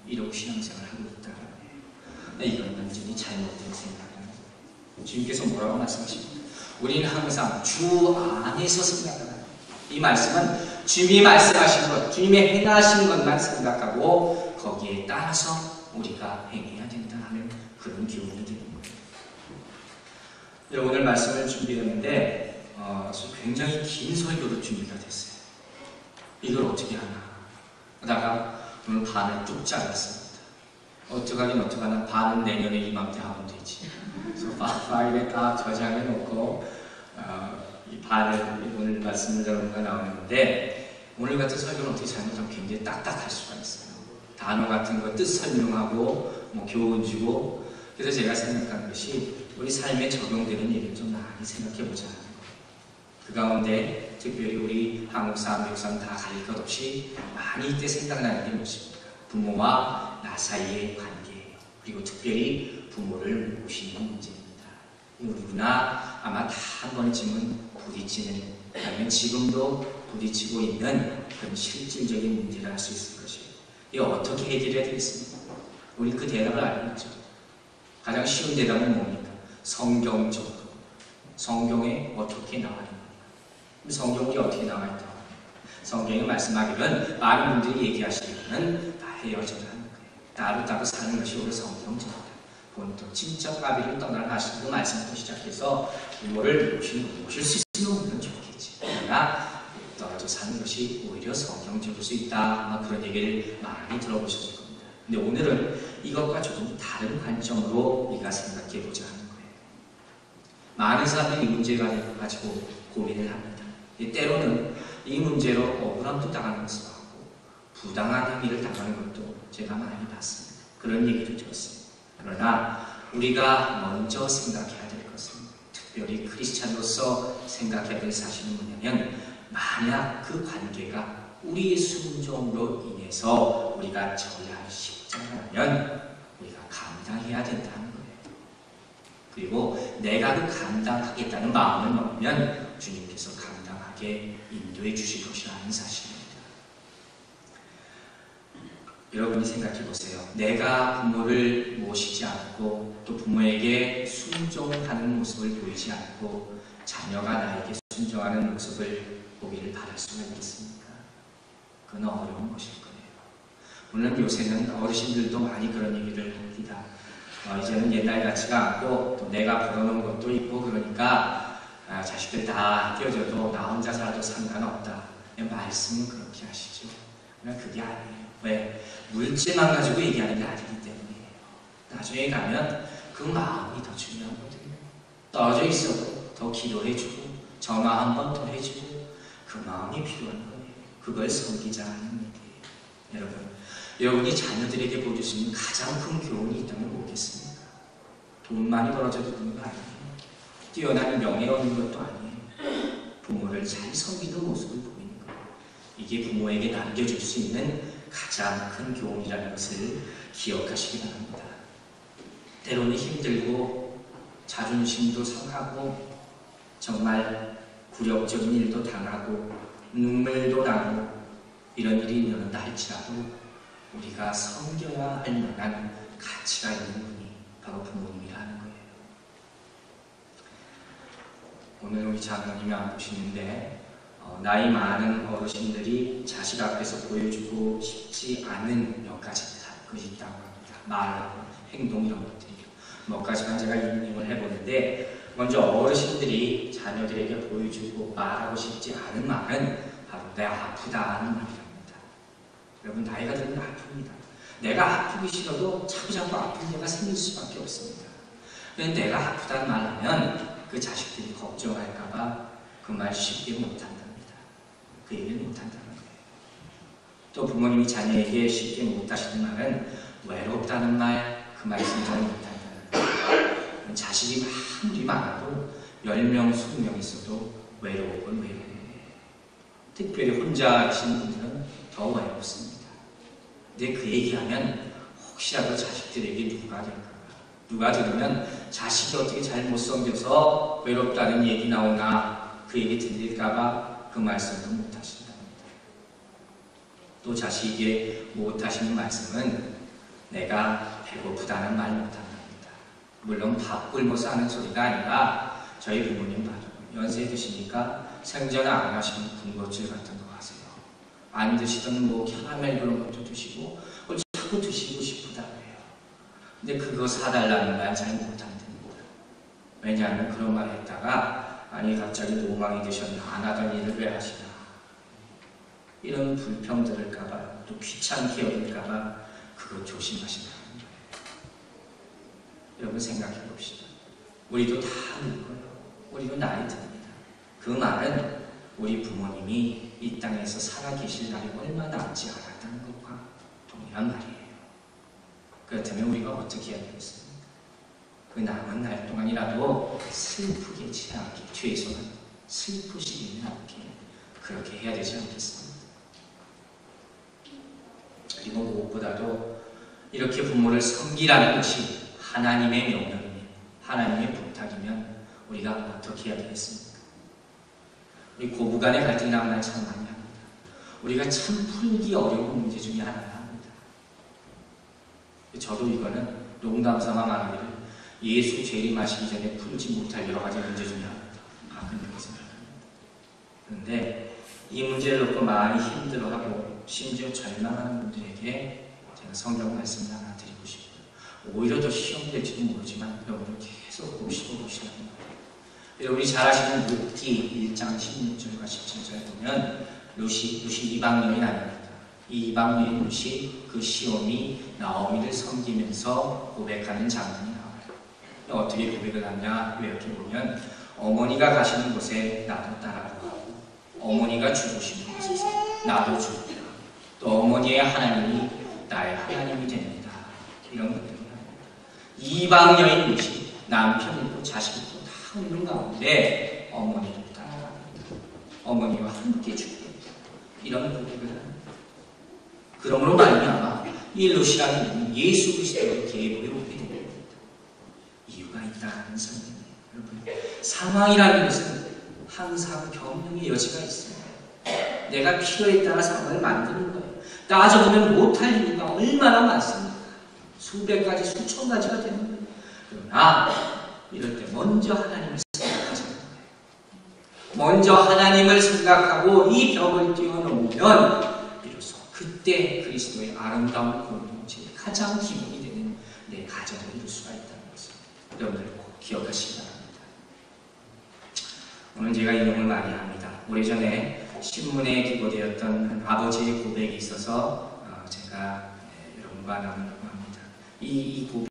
이러고 신앙생활을 하고 있다는 거예요. 이건 완전히 잘못된 생각이에요. 주님께서 뭐라고 말씀하십니까? 우리는 항상 주 안에서 생각을 해요. 이 말씀은 주님이 말씀하신 것, 주님이 행하신 것만 생각하고 거기에 따라서 우리가 행해야 된다 하는 그런 교훈이 되는 거예요. 오늘 말씀을 준비했는데 굉장히 긴 설교로 준비가 됐어요. 이걸 어떻게 하나 하다가 오늘 반을 뚝 잘랐습니다. 어떡하나 반은 내년에 이맘때 하면 되지. 그래서 파일에 딱 저장해 놓고 이 반을 오늘 말씀을 여러분과 나오는데, 오늘 같은 설교는 어떻게 잘못하면 굉장히 딱딱할 수가 있어요. 단어 같은 거 뜻 설명하고 교훈 주고. 그래서 제가 생각한 것이 우리 삶에 적용되는 일을 좀 많이 생각해 보자 하는 거예요. 그 가운데 특별히 우리 한국 사람, 미국 사람 다 가릴 것 없이 많이 이때 생각나는 게 무엇입니까? 부모와 나 사이의 관계예요. 그리고 특별히 부모를 모시는 문제입니다. 누구나 아마 다 한 번쯤은 부딪히는, 아니면 지금도 부딪히고 있는 그런 실질적인 문제를 할 수 있을 것이에요. 이거 어떻게 해결해야 되겠습니까? 우리 그 대답을 알고 있죠. 가장 쉬운 대답은 뭡니까? 성경적으로. 성경에 어떻게 나와 있는 거예요? 성경이 어떻게 나와 있다고 합니까? 성경에 말씀하기는 많은 분들이 얘기하시기는 다 헤어져야 하는 거예요. 따로 사는 것이 우리 성경적이다. 본토 친척 아비를 떠나라 하시는 그 말씀부터 시작해서 부모를 모실 수 있으면 물론 좋겠지. 그러나 떨어져 사는 것이 오히려 성경적일 수 있다. 아마 그런 얘기를 많이 들어보셨을 겁니다. 근데 오늘은 이것과 조금 다른 관점으로 우리가 생각해 보자 하는 거예요. 많은 사람들이 이 문제를 가지고 고민을 합니다. 때로는 이 문제로 억울함도 당하는 것을 하고 부당한 행위를 당하는 것도 제가 많이 봤습니다. 그런 얘기도 들었어요. 그러나 우리가 먼저 생각해야 될 것은, 특별히 크리스찬으로서 생각해야 될 사실은 뭐냐면, 만약 그 관계가 우리의 순종으로 인해서 우리가 져야 할 십자가라면 우리가 감당해야 된다는 거예요. 그리고 내가 그 감당하겠다는 마음을 먹으면 주님께서 감당하게 인도해 주실 것이라는 사실입니다. 여러분이 생각해 보세요. 내가 부모를 모시지 않고 또 부모에게 순종하는 모습을 보이지 않고 자녀가 나에게 순종하는 모습을 보기를 바랄 수가 있겠습니까? 그건 어려운 것일 거예요. 물론 요새는 어르신들도 많이 그런 얘기를 합니다. 이제는 옛날 같지가 않고 또 내가 벌어놓은 것도 있고 그러니까 자식들 다 띄워줘도 나 혼자 살아도 상관없다. 말씀은 그렇게 하시죠. 그러나 그게 아니에요. 왜? 물질만 가지고 얘기하는 게 아니기 때문이에요. 나중에 가면 그 마음이 더 중요하거든요. 떨어져 있어도 더 기도해주고 전화 한 번 더 해주고 그 마음이 필요한 거예요. 그걸 섬기자 하는 얘기예요. 여러분이 자녀들에게 보여줄 수 있는 가장 큰 교훈이 있다면 뭐겠습니까? 돈 많이 벌어져도 되는 거 아니에요. 뛰어난 명예 얻는 것도 아니에요. 부모를 잘 섬기는 모습을 보이는 거예요. 이게 부모에게 남겨줄 수 있는 가장 큰 교훈이라는 것을 기억하시기 바랍니다. 때로는 힘들고 자존심도 상하고 정말 굴욕적인 일도 당하고 눈물도 나고 이런 일이 일어난다 할지라도 우리가 섬겨야 할 만한 가치가 있는 분이 바로 부모님이라는 거예요. 오늘 우리 장로님이 안 보시는데 나이 많은 어르신들이 자식 앞에서 보여주고 싶지 않은 몇 가지 것이 있다고 합니다. 말, 행동 이런 것들이요. 몇 가지만 제가 인용을 해보는데, 먼저 어르신들이 자녀들에게 보여주고 말하고 싶지 않은 말은 바로 내가 아프다 하는 말이랍니다. 여러분, 나이가 들면 아픕니다. 내가 아프기 싫어도 자꾸 아픈 데가 생길 수밖에 없습니다. 그런데 내가 아프다는 말 하면 그 자식들이 걱정할까봐 그 말 쉽게 못한답니다. 그 얘기를 못한다는 거예요. 또 부모님이 자녀에게 쉽게 못하시는 말은 외롭다는 말, 그 말씀 잘 못한다는 거예요. 자식이 아무리 많아도 10명, 20명 있어도 외로움은 외로워요. 특별히 혼자 계신 분들은 더 외롭습니다. 근데 그 얘기하면 혹시라도 자식들에게 누가 될까? 누가 들으면 자식이 어떻게 잘 못 섬겨서 외롭다는 얘기 나오나 그 얘기 들릴까봐 그 말씀도 못 하신답니다. 또 자식에게 못 하시는 말씀은 내가 배고프다는 말 못한답니다. 물론 밥 굶어서 하는 소리가 아니라 저희 부모님 봐도 연세 드시니까 생전 안 하시는 군것질 같은 거 하세요. 안 드시던 뭐 캐러멜 그런 것도 드시고 자꾸 드시고 싶으다고 해요. 근데 그거 사달라는 말 잘 못한답니다. 왜냐하면 그런 말 했다가 아니 갑자기 노망이 드셨나 안 하던 일을 왜 하시나 이런 불평 들을까봐 또 귀찮게 여길까봐 그거 조심하시라는 거예요. 여러분 생각해 봅시다. 우리도 다 늙어요. 우리도 나이 듭니다. 그 말은 우리 부모님이 이 땅에서 살아계실 날이 얼마 남지 않았다는 것과 동일한 말이에요. 그렇다면 우리가 어떻게 해야 되겠습니까? 그 남은 날 동안이라도 슬프게 지나게 최소한 슬프시지는 않게 그렇게 해야 되지 않겠습니까? 그리고 무엇보다도 이렇게 부모를 섬기라는 것이 하나님의 명령이면 하나님의 부탁이면 우리가 어떻게 해야 되겠습니까? 우리 고부간의 갈등이 나는 날 참 많이 합니다. 우리가 참 풀기 어려운 문제 중에 하나를 합니다. 저도 이거는 농담삼아 말하기를 예수 재림하시기 전에 풀지 못할 여러 가지 문제 중에 하나입니다. 그렇게 생각합니다. 그런데 이 문제를 놓고 많이 힘들어하고 심지어 절망하는 분들에게 제가 성경 말씀을 하나 드리고 싶어요. 오히려 더 시험될지도 모르지만 여러분을 계속 보시라는 거예요. 여러분이 잘 아시는 룻기 1장 16절과 17절 보면 룻이 이방인이 아닙니다. 이 이방인 룻이 그 시온이 나오미를 섬기면서 고백하는 장면이 나와요. 어떻게 고백을 하냐 이렇게 보면 어머니가 가시는 곳에 나도 따라가고 어머니가 죽으시는 곳에서 나도 죽고 또 어머니의 하나님이 나의 하나님이 됩니다. 이런 고백을 합니다. 이방 여인 룻이 남편이고 자식이고 다 있는 가운데 어머니를 따라갑니다. 어머니와 함께 죽습니다. 이런 고백을 합니다. 그러므로 말미암아 이 룻이라는 이름이 예수 그리스도의 계보에 오게 됩니다. 이유가 있다는 설명이에요. 여러분, 상황이라는 것은 항상 변명의 여지가 있습니다. 내가 필요에 따라 상황을 만드는 거예요. 따져보면 못할 이유가 얼마나 많습니까? 수백 가지, 수천 가지가 되는 거예요. 그러나 이럴 때 먼저 하나님을 생각하자는 거예요. 먼저 하나님을 생각하고 이 벽을 뛰어넘으면 비로소 그때 그리스도의 아름다운 공동체의 가장 기본이 되는 내 가정을 이룰 수가 있다는 것을 여러분들 꼭 기억하시기 바랍니다. 오늘 제가 인용을 많이 합니다. 오래전에 신문에 기고되었던 아버지의 고백이 있어서 제가 여러분과 나누려고 합니다. 이 고백